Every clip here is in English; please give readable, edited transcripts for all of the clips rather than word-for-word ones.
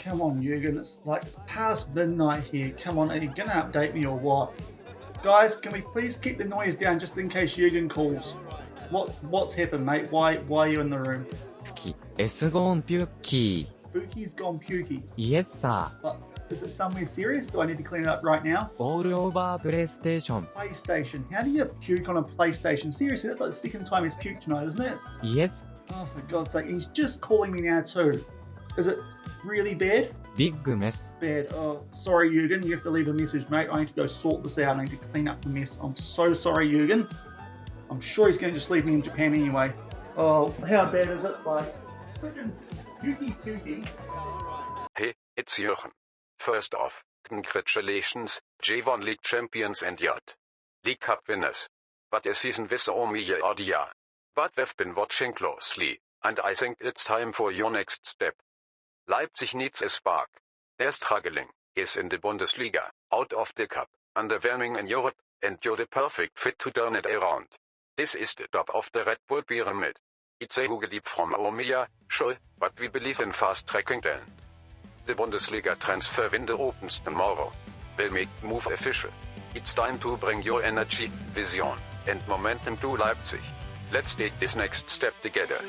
Come on, Jürgen, it's past midnight here. Come on, are you gonna update me or what? Guys, can we please keep the noise down just in case Jürgen calls? What's happened, mate? Why are you in the room? It's gone pukey. Buki's gone pukey. Yes, sir. But is it somewhere serious? Do I need to clean it up right now? All over PlayStation. PlayStation. How do you puke on a PlayStation? Seriously, that's like the second time he's puked tonight, isn't it? Yes. Oh, for God's sake, he's just calling me now too. Is it really bad? Big mess. Bad. Oh, sorry, Jürgen. You have to leave a message, mate. I need to go sort this out. I need to clean up the mess. I'm so sorry, Jürgen. I'm sure he's going to just leave me in Japan anyway. Oh, how bad is it? Like, freaking pukey. Hey, it's Jürgen. First off, congratulations, J1 League champions and Yacht League Cup winners. But a season with Omiya Ardija. But we've been watching closely, and I think it's time for your next step. Leipzig needs a spark. They're struggling, is in the Bundesliga, out of the cup, underwhelming in Europe, and you're the perfect fit to turn it around. This is the top of the Red Bull pyramid. It's a huge leap from Omiya, sure, but we believe in fast-tracking talent. The Bundesliga transfer window opens tomorrow. We'll make the move official. It's time to bring your energy, vision, and momentum to Leipzig. Let's take this next step together.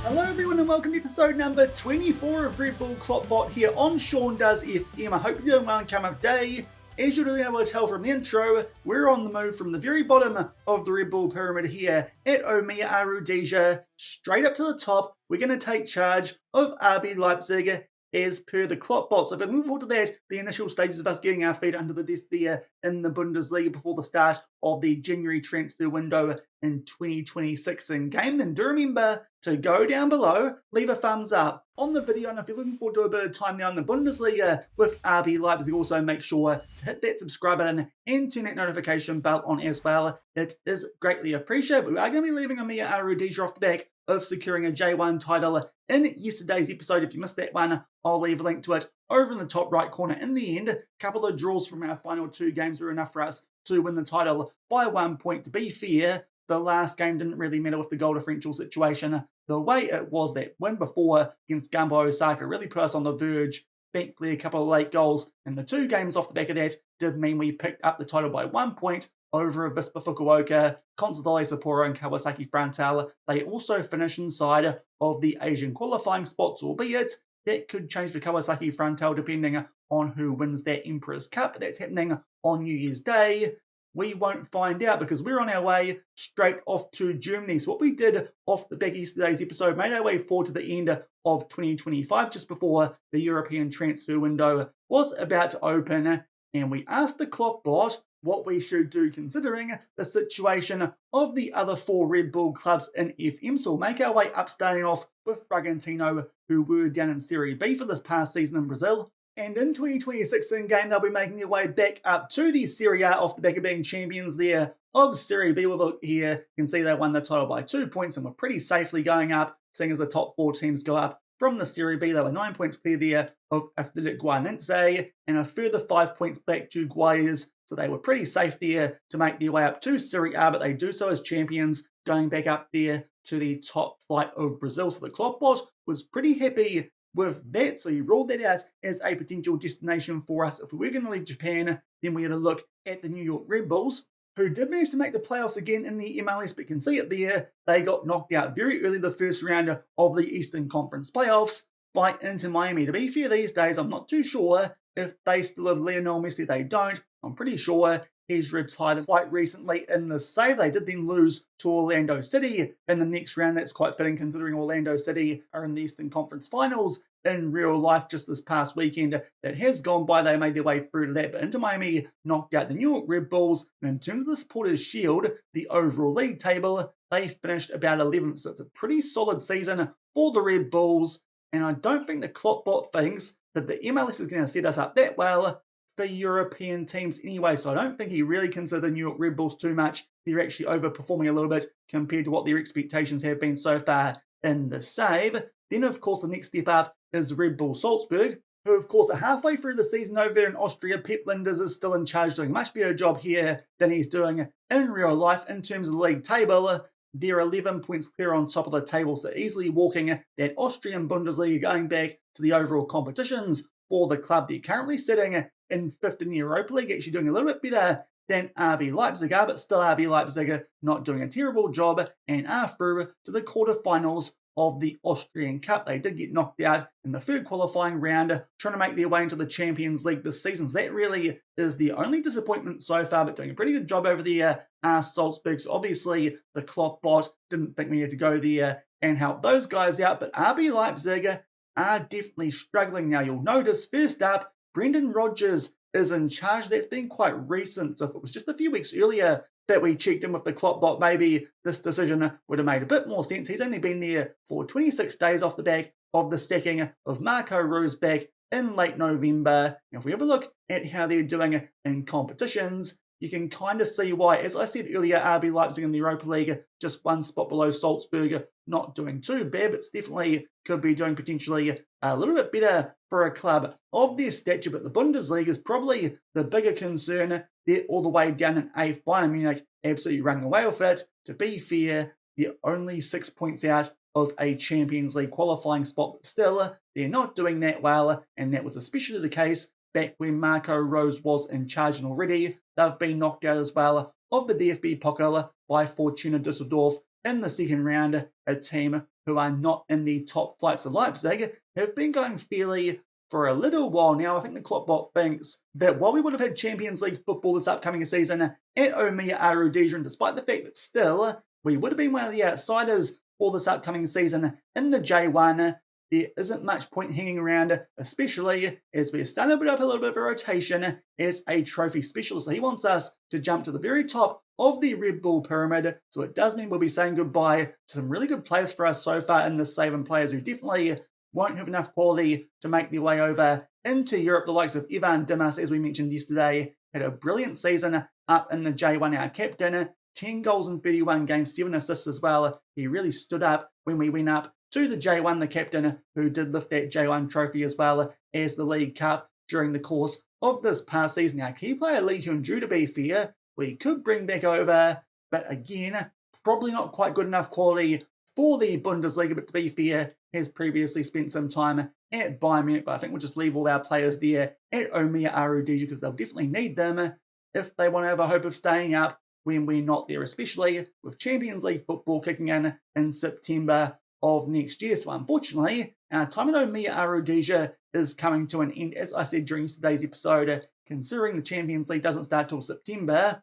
Hello everyone and welcome to episode number 24 of Red Bull KloppBot here on Sean Does FM. I hope you're doing well and come up day. As you're able to tell from the intro, we're on the move from the very bottom of the Red Bull pyramid here at Omiya Ardija, straight up to the top. We're going to take charge of RB Leipzig as per the KloppBot. So if we're looking forward to that, the initial stages of us getting our feet under the desk there in the Bundesliga before the start of the January transfer window in 2026 in game, then do remember to go down below, leave a thumbs up on the video, and if you're looking forward to a bit of time now in the Bundesliga with RB Leipzig, also make sure to hit that subscribe button and turn that notification bell on as well. It is greatly appreciated, but we are going to be leaving Omiya Ardija off the back of securing a J1 title in yesterday's episode. If you missed that one, I'll leave a link to it over in the top right corner. In the end, a couple of draws from our final two games were enough for us to win the title by 1 point. To be fair, the last game didn't really matter with the goal differential situation. The way it was, that win before against Gamba Osaka really put us on the verge. Thankfully, a couple of late goals in the two games off the back of that did mean we picked up the title by 1 point over Vispa Fukuoka, Consadole Sapporo and Kawasaki Frontale. They also finish inside of the Asian qualifying spots, albeit that could change for Kawasaki Frontale depending on who wins that Emperor's Cup. That's happening on New Year's Day. We won't find out because we're on our way straight off to Germany. So what we did off the back of yesterday's episode, made our way forward to the end of 2025, just before the European transfer window was about to open. And we asked the KloppBot what we should do considering the situation of the other four Red Bull clubs in FM. So we'll make our way up, starting off with Bragantino, who were down in Serie B for this past season in Brazil. And in 2026 in-game, they'll be making their way back up to the Serie A off the back of being champions there of Serie B. We'll look here, you can see they won the title by 2 points and were pretty safely going up, seeing as the top four teams go up from the Serie B. They were 9 points clear there of Athletic Goianiense and a further 5 points back to Goiás. So they were pretty safe there to make their way up to Serie A, but they do so as champions, going back up there to the top flight of Brazil. So the KloppBot was pretty happy with that, so he ruled that out as a potential destination for us. If we were going to leave Japan, then we had a look at the New York Red Bulls, who did manage to make the playoffs again in the MLS, but you can see it there, they got knocked out very early the first round of the Eastern Conference playoffs by Inter Miami. To be fair, these days, I'm not too sure if they still have Lionel Messi. They don't. I'm pretty sure he's retired quite recently in the save. They did then lose to Orlando City in the next round. That's quite fitting considering Orlando City are in the Eastern Conference Finals in real life just this past weekend. That has gone by. They made their way through to that. But Inter Miami knocked out the New York Red Bulls. And in terms of the Supporters' Shield, the overall league table, they finished about 11th. So it's a pretty solid season for the Red Bulls. And I don't think the KloppBot thinks that the MLS is going to set us up that well for European teams anyway, so I don't think he really considers the New York Red Bulls too much. They're actually overperforming a little bit compared to what their expectations have been so far in the save. Then, of course, the next step up is Red Bull Salzburg, who, of course, are halfway through the season over there in Austria. Pep Linders is still in charge, doing a much better job here than he's doing in real life in terms of the league table. they're 11 points clear on top of the table, so easily walking that Austrian Bundesliga, going back to the overall competitions for the club. They're currently sitting in 5th in the Europa League, actually doing a little bit better than RB Leipzig are, but still RB Leipzig not doing a terrible job and are through to the quarterfinals of the Austrian Cup. They did get knocked out in the third qualifying round, trying to make their way into the Champions League this season. So that really is the only disappointment so far, but doing a pretty good job over there are Salzburg. So obviously the KloppBot didn't think we had to go there and help those guys out, but RB Leipzig are definitely struggling now. You'll notice, first up, Brendan Rodgers is in charge. That's been quite recent, so if it was just a few weeks earlier that we checked in with the KloppBot, maybe this decision would have made a bit more sense. He's only been there for 26 days off the back of the sacking of Marco Rose back in late November. And if we have a look at how they're doing in competitions, you can kind of see why. As I said earlier, RB Leipzig in the Europa League, just one spot below Salzburg, not doing too bad, but definitely could be doing potentially a little bit better for a club of their stature. But the Bundesliga is probably the bigger concern. They're all the way down in 8th. Bayern Munich absolutely running away with it. To be fair, they're only 6 points out of a Champions League qualifying spot, but still, they're not doing that well, and that was especially the case back when Marco Rose was in charge, and already they've been knocked out as well of the DFB Pokal by Fortuna Düsseldorf in the second round, a team who are not in the top flights of Leipzig, have been going fairly for a little while now. I think the KloppBot thinks that while we would have had Champions League football this upcoming season at Omiya Ardija, and despite the fact that still we would have been one of the outsiders for this upcoming season in the J1, there isn't much point hanging around, especially as we're starting to put up a little bit of a rotation as a trophy specialist. So he wants us to jump to the very top of the Red Bull pyramid, so it does mean we'll be saying goodbye to some really good players for us so far in this saving players who definitely won't have enough quality to make their way over into Europe. The likes of Ivan Dimas, as we mentioned yesterday, had a brilliant season up in the J1. Our captain, 10 goals in 31 games, 7 assists as well. He really stood up when we went up to the J1, the captain who did lift that J1 trophy as well as the League Cup during the course of this past season. Our key player, Lee Hyun-ju, to be fair, we could bring back over, but again, probably not quite good enough quality for the Bundesliga, but to be fair, has previously spent some time at Bayern Munich, but I think we'll just leave all our players there at Omiya Ardija because they'll definitely need them if they want to have a hope of staying up when we're not there, especially with Champions League football kicking in September of next year. So unfortunately, our time at Omiya Ardija is coming to an end. As I said during today's episode, considering the Champions League doesn't start till September,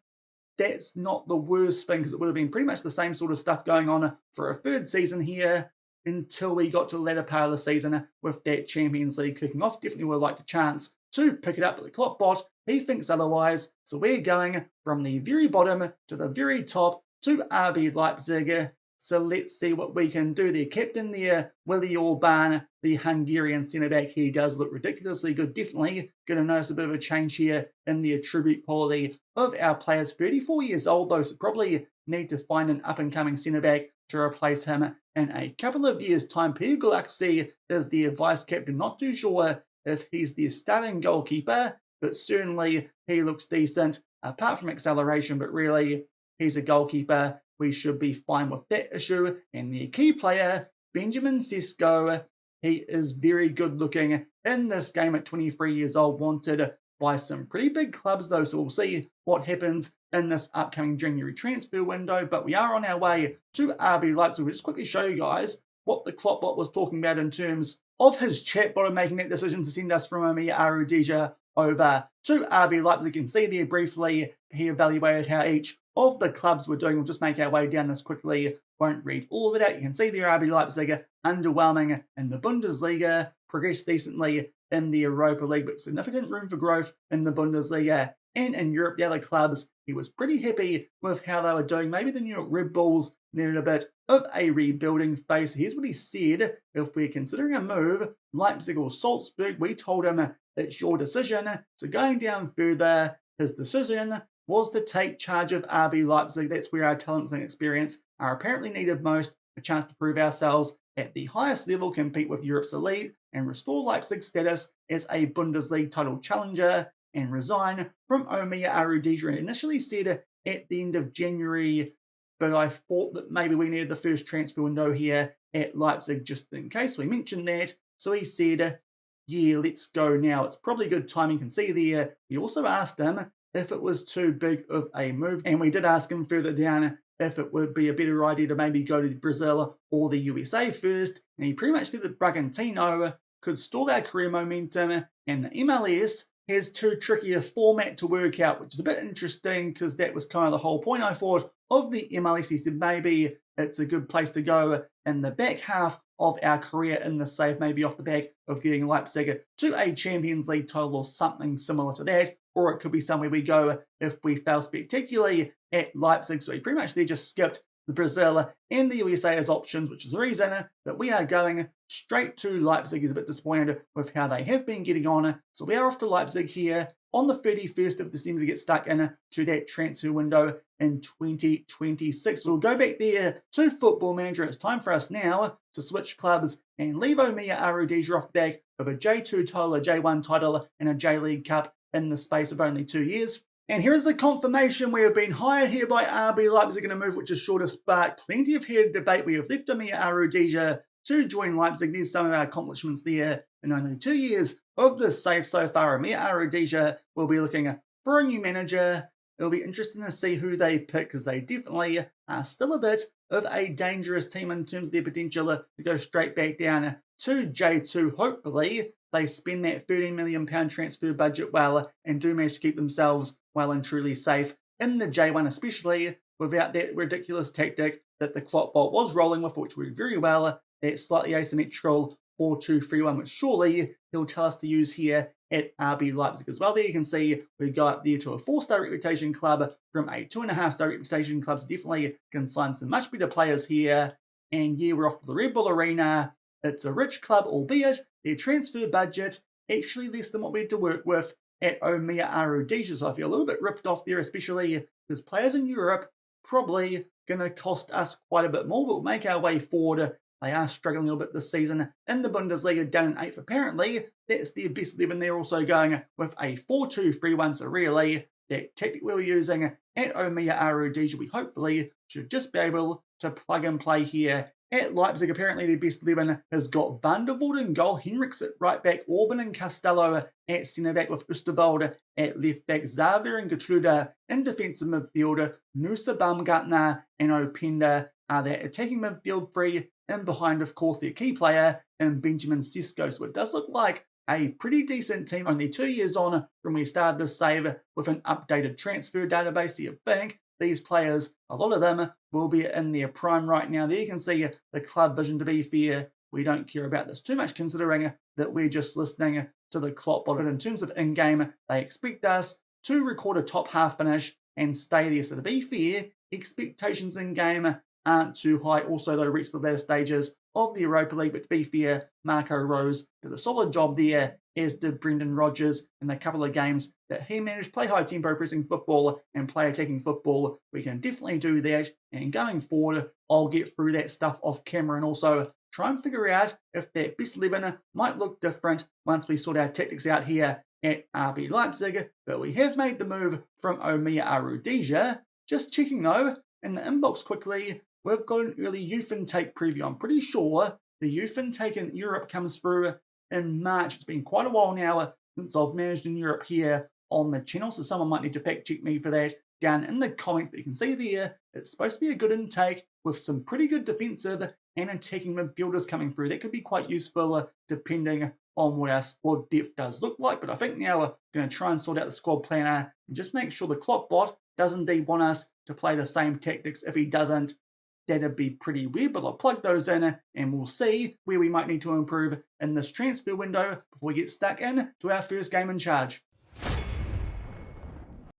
that's not the worst thing because it would have been pretty much the same sort of stuff going on for a third season here until we got to the latter part of the season with that Champions League kicking off. Definitely would like a chance to pick it up, but the KloppBot, he thinks otherwise. So we're going from the very bottom to the very top to RB Leipzig. So let's see what we can do. Their captain there, Willi Orban, the Hungarian centre-back, he does look ridiculously good. Definitely going to notice a bit of a change here in the attribute quality of our players. 34 years old though, so probably need to find an up-and-coming centre-back to replace him in a couple of years' time. Peter Gulaxi is their vice-captain. Not too sure if he's their starting goalkeeper, but certainly he looks decent, apart from acceleration, but really he's a goalkeeper. We should be fine with that issue. And the key player, Benjamin Sesko, he is very good looking in this game at 23 years old, wanted by some pretty big clubs though, so we'll see what happens in this upcoming January transfer window. But we are on our way to RB Leipzig. We'll just quickly show you guys what the KloppBot was talking about in terms of his chatbot and making that decision to send us from Omiya Ardija over to RB Leipzig. You can see there briefly, he evaluated how each of the clubs were doing. We'll just make our way down this quickly. Won't read all of it out. You can see there RB Leipzig underwhelming in the Bundesliga, progressed decently in the Europa League, but significant room for growth in the Bundesliga. And in Europe, the other clubs, he was pretty happy with how they were doing. Maybe the New York Red Bulls needed a bit of a rebuilding phase. Here's what he said. If we're considering a move, Leipzig or Salzburg, we told him it's your decision. So going down further, his decision was to take charge of RB Leipzig. That's where our talents and experience are apparently needed most. A chance to prove ourselves at the highest level, compete with Europe's elite, and restore Leipzig's status as a Bundesliga title challenger, and resign from Omiya Ardija. And initially said at the end of January, but I thought that maybe we needed the first transfer window here at Leipzig just in case. We mentioned that, so he said, yeah, let's go now. It's probably good timing. You can see there. We also asked him if it was too big of a move, and we did ask him further down if it would be a better idea to maybe go to Brazil or the USA first, and he pretty much said that Bragantino could stall our career momentum, and the MLS has too tricky a format to work out, which is a bit interesting because that was kind of the whole point, I thought, of the MLS. He said maybe it's a good place to go in the back half of our career in the save, maybe off the back of getting Leipzig to a Champions League title or something similar to that, or it could be somewhere we go if we fail spectacularly at Leipzig. So he pretty much there just skipped the Brazil and the USA as options, which is the reason that we are going straight to Leipzig. He's a bit disappointed with how they have been getting on. So we are off to Leipzig here on the 31st of December to get stuck in to that transfer window in 2026. So we'll go back there to Football Manager. It's time for us now to switch clubs and leave Omiya Ardija off the back of a J2 title, a J1 title, and a J-League Cup in the space of only 2 years. And here is the confirmation. We have been hired here by RB Leipzig in a move which is sure to spark plenty of heated debate. We have left Omiya Ardija to join Leipzig. There's some of our accomplishments there in only 2 years of this save so far. Omiya Ardija will be looking for a new manager. It'll be interesting to see who they pick because they definitely are still a bit of a dangerous team in terms of their potential to go straight back down to J2. Hopefully they spend that £13 million transfer budget well and do manage to keep themselves well and truly safe in the J1, especially without that ridiculous tactic that the KloppBot was rolling with, which worked very well, that slightly asymmetrical 4-2-3-1, which surely he'll tell us to use here at RB Leipzig as well. There you can see we go up there to a 4-star reputation club from a 2.5-star reputation club, so definitely can sign some much better players here. And yeah, we're off to the Red Bull Arena. It's a rich club, albeit their transfer budget actually less than what we had to work with at Omiya Ardija, so I feel a little bit ripped off there, especially because players in Europe probably going to cost us quite a bit more, but we'll make our way forward. They are struggling a little bit this season in the Bundesliga, down in 8th. Apparently, that's their best 11. They're also going with a 4-2-3-1, so really, that tactic we were using at Omiya Ardija, we hopefully should just be able to plug and play here at Leipzig. Apparently, their best 11 has got Van der Voort in goal, Henriks at right back, Orban and Castello at centre back, with Oosterwolde at left back, Xavier and Gertrude in defensive midfield, Nusa Baumgartner and Openda are their attacking midfield three, and behind, of course, their key player in Benjamin Sesko. So it does look like a pretty decent team, only 2 years on from when we started this save with an updated transfer database. So you think these players, a lot of them, will be in their prime right now. There you can see the club vision. To be fair, we don't care about this too much, considering that we're just listening to the KloppBot. But in terms of in-game, they expect us to record a top half finish and stay there. So to be fair, expectations in-game aren't too high. Also, though, reached the latter stages of the Europa League, but to be fair, Marco Rose did a solid job there, as did Brendan Rodgers in a couple of games that he managed. Play high tempo pressing football and play attacking football. We can definitely do that, and going forward, I'll get through that stuff off camera and also try and figure out if that best 11 might look different once we sort our tactics out here at RB Leipzig. But we have made the move from Omiya Ardija. Just checking though, in the inbox quickly, we've got an early youth intake preview. I'm pretty sure the youth intake in Europe comes through in March. It's been quite a while now since I've managed in Europe here on the channel, so someone might need to fact check me for that down in the comments. But you can see there, it's supposed to be a good intake with some pretty good defensive and attacking midfielders coming through. That could be quite useful depending on what our squad depth does look like. But I think now we're going to try and sort out the squad planner and just make sure the KloppBot does indeed want us to play the same tactics. If he doesn't, that'd be pretty weird, but I'll plug those in and we'll see where we might need to improve in this transfer window before we get stuck in to our first game in charge.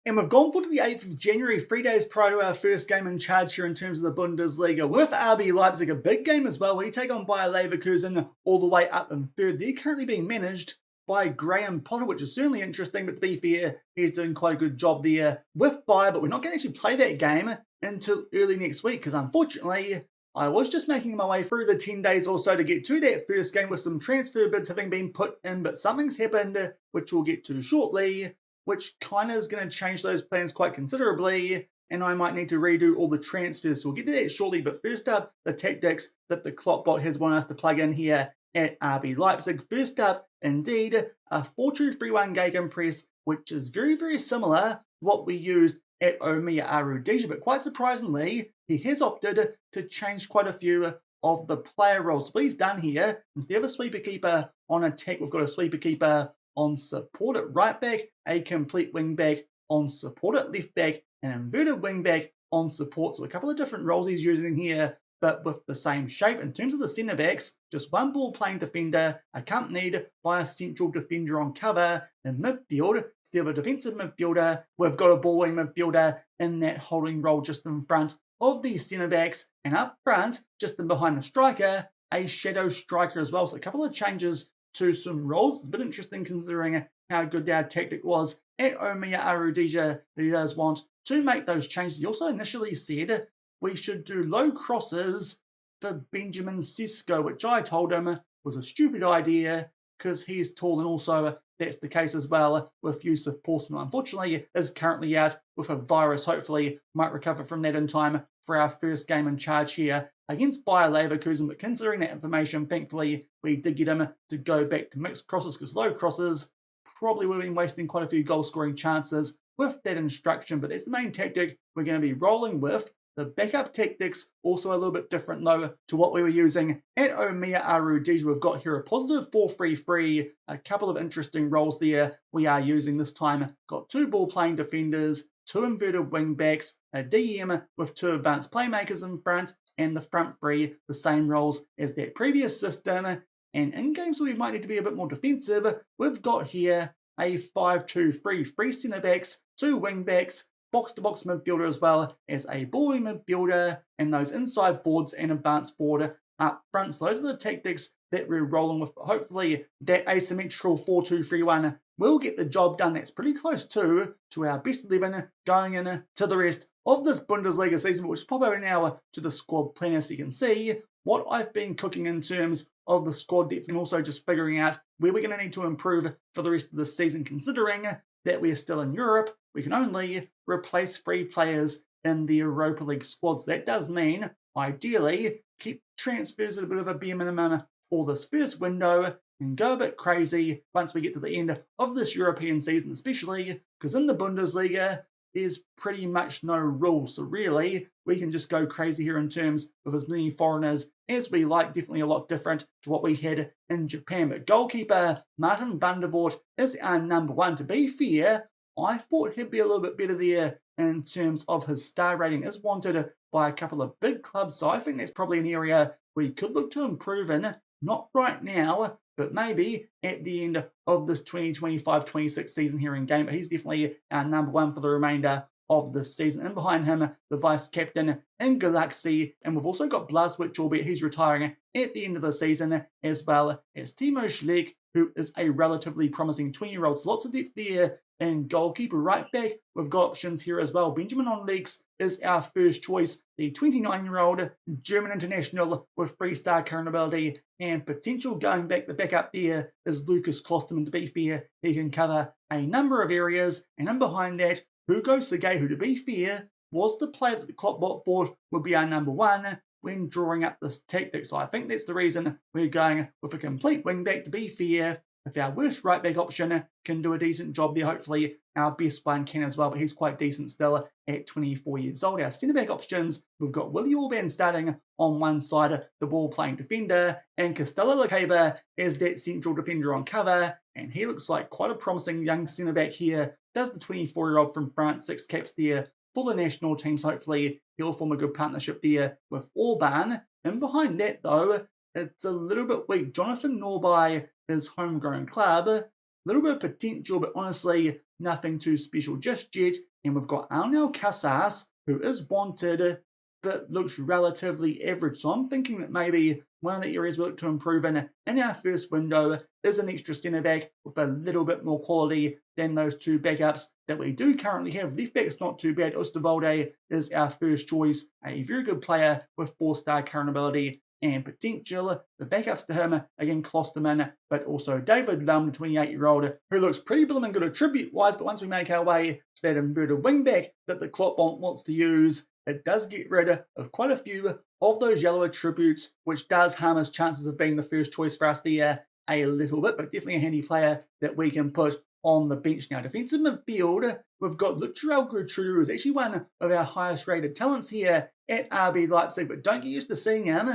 And we've gone forward to the 8th of January, 3 days prior to our first game in charge here in terms of the Bundesliga. With RB Leipzig, a big game as well. We take on Bayer Leverkusen all the way up in third. They're currently being managed by Graham Potter, which is certainly interesting, but to be fair, he's doing quite a good job there with Bayer. But we're not going to actually play that game until early next week, because unfortunately, I was just making my way through the 10 days or so to get to that first game with some transfer bids having been put in, but something's happened, which we'll get to shortly, which kind of is going to change those plans quite considerably. and I might need to redo all the transfers. So we'll get to that shortly, but first up, the tactics that the KloppBot has wanted us to plug in here at RB Leipzig. First up, indeed, a 4-2-3-1 gegenpress, which is very, very similar to what we used at Omiya Ardija, but quite surprisingly, he has opted to change quite a few of the player roles. So what he's done here, instead of a sweeper keeper on attack, we've got a sweeper keeper on support at right back, a complete wing back on support at left back, an inverted wing back on support. So a couple of different roles he's using here, but with the same shape. In terms of the centre backs, just one ball playing defender accompanied by a central defender on cover. In midfield, instead of a defensive midfielder, we've got a balling midfielder in that holding role just in front of these centre backs, and up front, just in behind the striker, a shadow striker as well. So a couple of changes to some roles. It's a bit interesting considering how good our tactic was at Omiya Ardija that he does want to make those changes. He also initially said we should do low crosses for Benjamin Sesko, which I told him was a stupid idea because he's tall, and also that's the case as well with Yusuf Portsmouth. Unfortunately, is currently out with a virus. Hopefully might recover from that in time for our first game in charge here against Bayer Leverkusen. But considering that information, thankfully we did get him to go back to mixed crosses, because low crosses probably would have been wasting quite a few goal scoring chances with that instruction. But that's the main tactic we're going to be rolling with. The backup tactics also a little bit different though to what we were using at Omiya Ardija. We've got here a positive 4-3-3, a couple of interesting roles there we are using this time. Got 2 ball playing defenders, 2 inverted wing backs, a DM with 2 advanced playmakers in front, and the front 3 the same roles as that previous system. And in games where we might need to be a bit more defensive, we've got here a 5-2-3, 3 centre backs, 2 wing backs, box-to-box midfielder as well as a balling midfielder, and those inside forwards and advanced forward up front. So those are the tactics that we're rolling with. But hopefully that asymmetrical 4-2-3-1 will get the job done. That's pretty close to our best 11 going in to the rest of this Bundesliga season. We'll just pop over now to the squad planner so you can see what I've been cooking in terms of the squad depth, and also just figuring out where we're going to need to improve for the rest of the season, considering that we are still in Europe. We can only replace 3 players in the Europa League squads. That does mean, ideally, keep transfers at a bit of a bare minimum for this first window and go a bit crazy once we get to the end of this European season, especially because in the Bundesliga, there's pretty much no rules. So really, we can just go crazy here in terms of as many foreigners as we like. Definitely a lot different to what we had in Japan. But goalkeeper Martin van der Voort is our number 1. To be fair, I thought he'd be a little bit better there in terms of his star rating. Is wanted by a couple of big clubs, so I think that's probably an area we could look to improve in. Not right now, but maybe at the end of this 2025-26 season here in game. But he's definitely our number 1 for the remainder of the season. And behind him, the vice-captain in Galaxy. And we've also got Blaswich, albeit he's retiring at the end of the season, as well as Timo Schleck, who is a relatively promising 20-year-old. So lots of depth there. And goalkeeper right back, we've got options here as well. Benjamin Onleeks is our first choice, the 29-year-old German international with 3-star current ability and potential. Going back, the backup there is Lucas Klosterman. To be fair, he can cover a number of areas. And in behind that, Hugo Segay, who to be fair was the player that the KloppBot thought would be our number 1 when drawing up this tactic. So I think that's the reason we're going with a complete wingback. To be fair, if our worst right back option can do a decent job there, hopefully our best one can as well, but he's quite decent still at 24 years old. Our centre back options, we've got Willie Orban starting on one side, the ball playing defender, and Costello Lacaba as that central defender on cover, and he looks like quite a promising young centre back here. Does the 24-year-old from France, 6 caps there for the national teams. Hopefully he'll form a good partnership there with Orban. And behind that though, it's a little bit weak. Jonathan Norby, his homegrown club, a little bit of potential, but honestly, nothing too special just yet. And we've got Arnel Casas, who is wanted, but looks relatively average. So I'm thinking that maybe one of the areas we look to improve in our first window is an extra centre-back with a little bit more quality than those 2 backups that we do currently have. Left back's not too bad. Osterwolde is our first choice, a very good player with 4-star current ability and potential. The backups to him, again, Klosterman, but also David Lum, the 28-year-old, who looks pretty blooming good attribute-wise, but once we make our way to that inverted wingback that the KloppBot wants to use, it does get rid of quite a few of those yellow attributes, which does harm his chances of being the first choice for us there a little bit, but definitely a handy player that we can put on the bench now. Defensive midfield, we've got Lutrell Gertrude, who's actually one of our highest rated talents here at RB Leipzig, but don't get used to seeing him.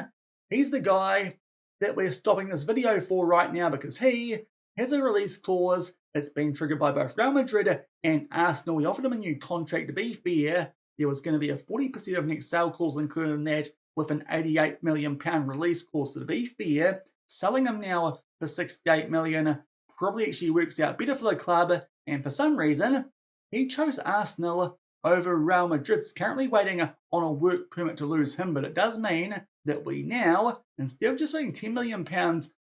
He's the guy that we're stopping this video for right now because he has a release clause that's been triggered by both Real Madrid and Arsenal. We offered him a new contract. To be fair, there was going to be a 40% of next sale clause included in that with an £88 million release clause. So to be fair, selling him now for £68 million probably actually works out better for the club, and for some reason, he chose Arsenal over Real Madrid. It's currently waiting on a work permit to lose him, but it does mean that we now, instead of just paying £10 million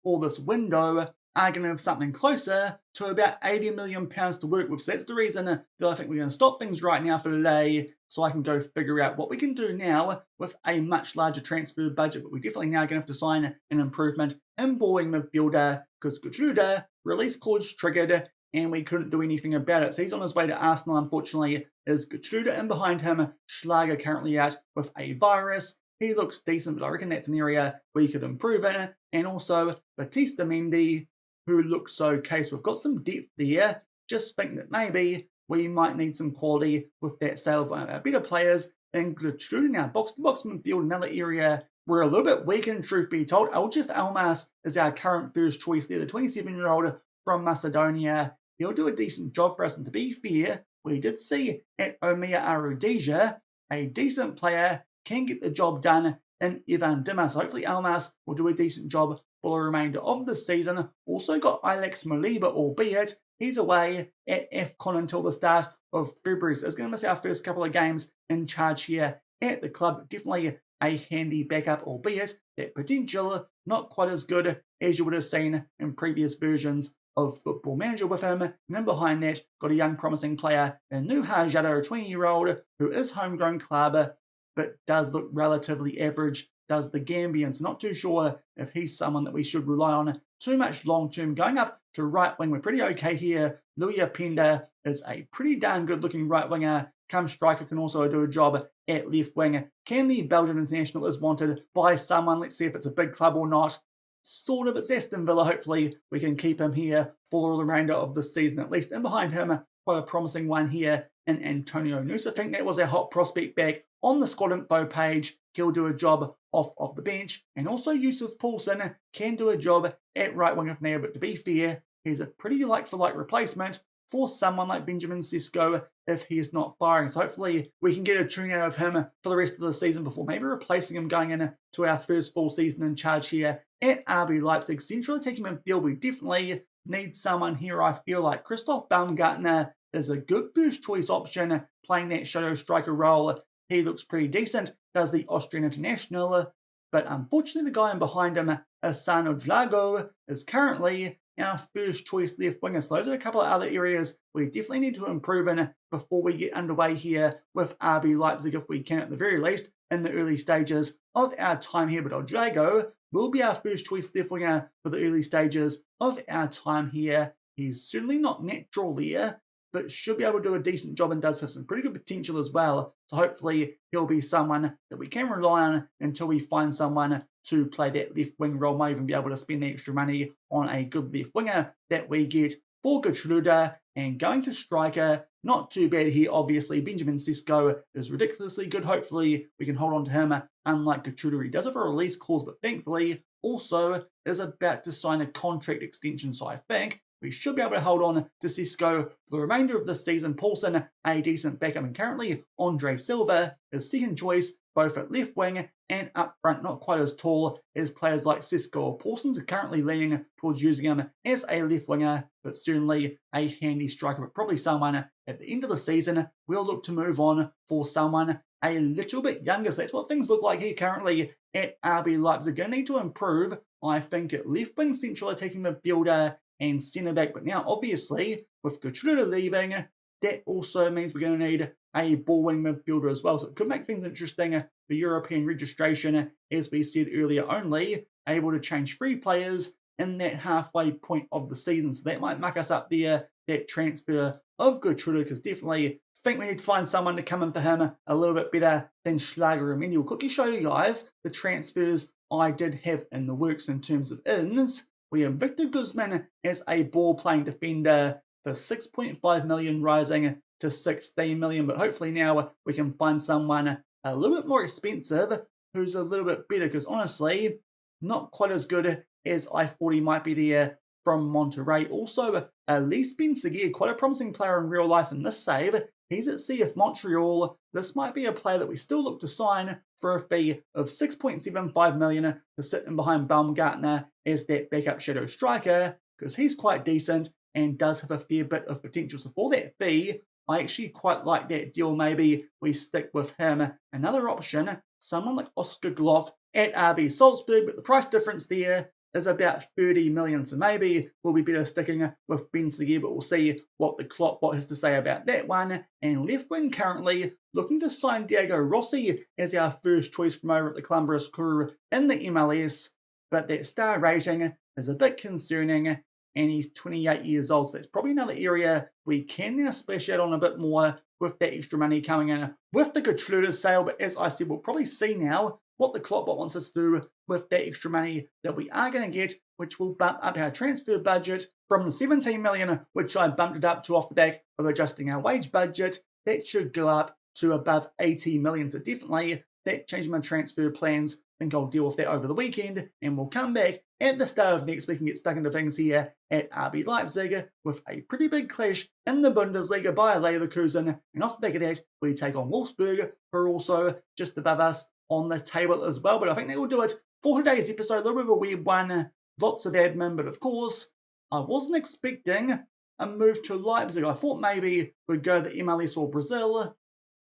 for this window, are going to have something closer to about £80 million to work with. So that's the reason that I think we're going to stop things right now for today, so I can go figure out what we can do now with a much larger transfer budget. But we're definitely now going to have to sign an improvement in balling midfielder because Gertrude release clause triggered and we couldn't do anything about it. So he's on his way to Arsenal, unfortunately. Is Gertrude in behind him? Schlager currently out with a virus. He looks decent, but I reckon that's an area we could improve in. And also Batista Mendy, who looks okay. So we've got some depth there. Just think that maybe we might need some quality with that sale of our better players than Gertrude. Now, box-to-box midfield, another area we're a little bit weak in, truth be told. Aljif Elmas is our current first choice there, the 27-year-old from Macedonia. He'll do a decent job for us, and to be fair, we did see at Omiya Ardija, a decent player can get the job done in Ivan Dimas. So hopefully Elmas will do a decent job for the remainder of the season. Also got Alex Maliba, albeit he's away at AFCON until the start of February. So he's going to miss our first couple of games in charge here at the club. Definitely a handy backup, albeit that potential not quite as good as you would have seen in previous versions of Football Manager with him. And then behind that, got a young promising player in Nuha Jada, a 20-year-old who is homegrown club, but does look relatively average, does the Gambians. Not too sure if he's someone that we should rely on too much long-term. Going up to right wing, we're pretty okay here. Louis Apenda is a pretty darn good-looking right winger. Come striker, can also do a job at left wing. Can the Belgian international is wanted by someone? Let's see if it's a big club or not. Sort of, it's Aston Villa. Hopefully we can keep him here for the remainder of the season at least. And behind him, quite a promising one here in Antonio Nusa. I think that was a hot prospect back on the squad info page. He'll do a job off the bench. And also Yusuf Poulsen can do a job at right wing if needed. But to be fair, he's a pretty like-for-like replacement for someone like Benjamin Sesko if he's not firing. So hopefully we can get a tune out of him for the rest of the season before maybe replacing him going into our first full season in charge here at RB Leipzig. Central attacking midfield, we definitely need someone here. I feel like Christoph Baumgartner is a good first choice option playing that shadow striker role. He looks pretty decent, does the Austrian international, but unfortunately the guy in behind him, Asano Drago, is currently our first choice left winger. So those are a couple of other areas we definitely need to improve in before we get underway here with RB Leipzig, if we can at the very least in the early stages of our time here. But Drago will be our first choice left winger for the early stages of our time here. He's certainly not natural there, but should be able to do a decent job and does have some pretty good potential as well. So hopefully he'll be someone that we can rely on until we find someone to play that left wing role. Might even be able to spend the extra money on a good left winger that we get for Gertrude. And going to striker, not too bad here, obviously. Benjamin Sesko is ridiculously good. Hopefully we can hold on to him, unlike Gertrude. He does have a release clause, but thankfully also is about to sign a contract extension. So I think we should be able to hold on to Sesko for the remainder of the season. Poulsen, a decent backup, and currently Andre Silva is second choice, both at left wing and up front. Not quite as tall as players like Sesko or Poulsen's. Are currently leaning towards using him as a left winger, but certainly a handy striker, but probably someone at the end of the season we'll look to move on for someone a little bit younger. So that's what things look like here currently at RB Leipzig. Going to need to improve, I think, at left wing, central attacking midfielder and centre back. But now, obviously, with Gertrude leaving, that also means we're going to need a ball wing midfielder as well. So it could make things interesting the European registration, as we said earlier, only able to change 3 players in that halfway point of the season. So that might muck us up there, that transfer of Gertrude, because definitely think we need to find someone to come in for him a little bit better than Schlager. And we'll quickly show you guys the transfers I did have in the works in terms of ins. We have Victor Guzman as a ball-playing defender for 6.5 million, rising to 16 million. But hopefully now we can find someone a little bit more expensive who's a little bit better, because honestly, not quite as good as I thought he might be there from Monterrey. Also, Elise Ben-Seguir, quite a promising player in real life in this save. He's at CF Montreal. This might be a player that we still look to sign for a fee of 6.75 million to sit in behind Baumgartner as that backup shadow striker, because he's quite decent and does have a fair bit of potential. So for that fee, I actually quite like that deal. Maybe we stick with him. Another option, someone like Oscar Glock at RB Salzburg, but the price difference there is about 30 million. So maybe we'll be better sticking with Ben-Seguir, but we'll see what the KloppBot has to say about that one. And left wing currently looking to sign Diego Rossi as our first choice from over at the Columbus Crew in the MLS, but that star rating is a bit concerning, and he's 28 years old. So that's probably another area we can now splash out on a bit more with that extra money coming in with the Gertrude sale. But as I said, we'll probably see now what the KloppBot wants us to do with that extra money that we are going to get, which will bump up our transfer budget from the 17 million, which I bumped it up to off the back of adjusting our wage budget. That should go up to above 80 million. So definitely that changed my transfer plans. I think I'll deal with that over the weekend, and we'll come back at the start of next week and get stuck into things here at RB Leipzig with a pretty big clash in the Bundesliga by Leverkusen. And off the back of that, we take on Wolfsburg, who are also just above us on the table as well. But I think that will do it for today's episode. A little bit of a weird one, lots of admin, but of course, I wasn't expecting a move to Leipzig. I thought maybe we'd go to the MLS or Brazil.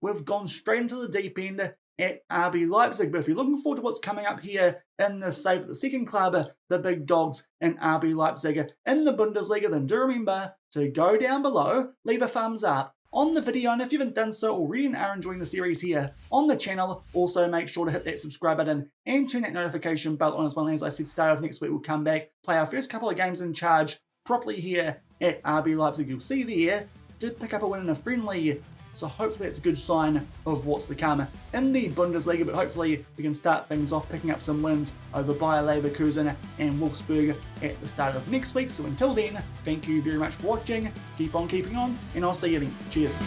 We've gone straight into the deep end at RB Leipzig. But if you're looking forward to what's coming up here in the save at the second club, the big dogs in RB Leipzig in the Bundesliga, then do remember to go down below, leave a thumbs up on the video, and if you haven't done so already and are enjoying the series here on the channel, also make sure to hit that subscribe button and turn that notification bell on as well. As I said, start of next week we'll come back, play our first couple of games in charge properly here at RB Leipzig. You'll see there, did pick up a win in a friendly, so hopefully that's a good sign of what's to come in the Bundesliga. But hopefully we can start things off picking up some wins over Bayer Leverkusen and Wolfsburg at the start of next week. So until then, thank you very much for watching, keep on keeping on, and I'll see you then. Cheers.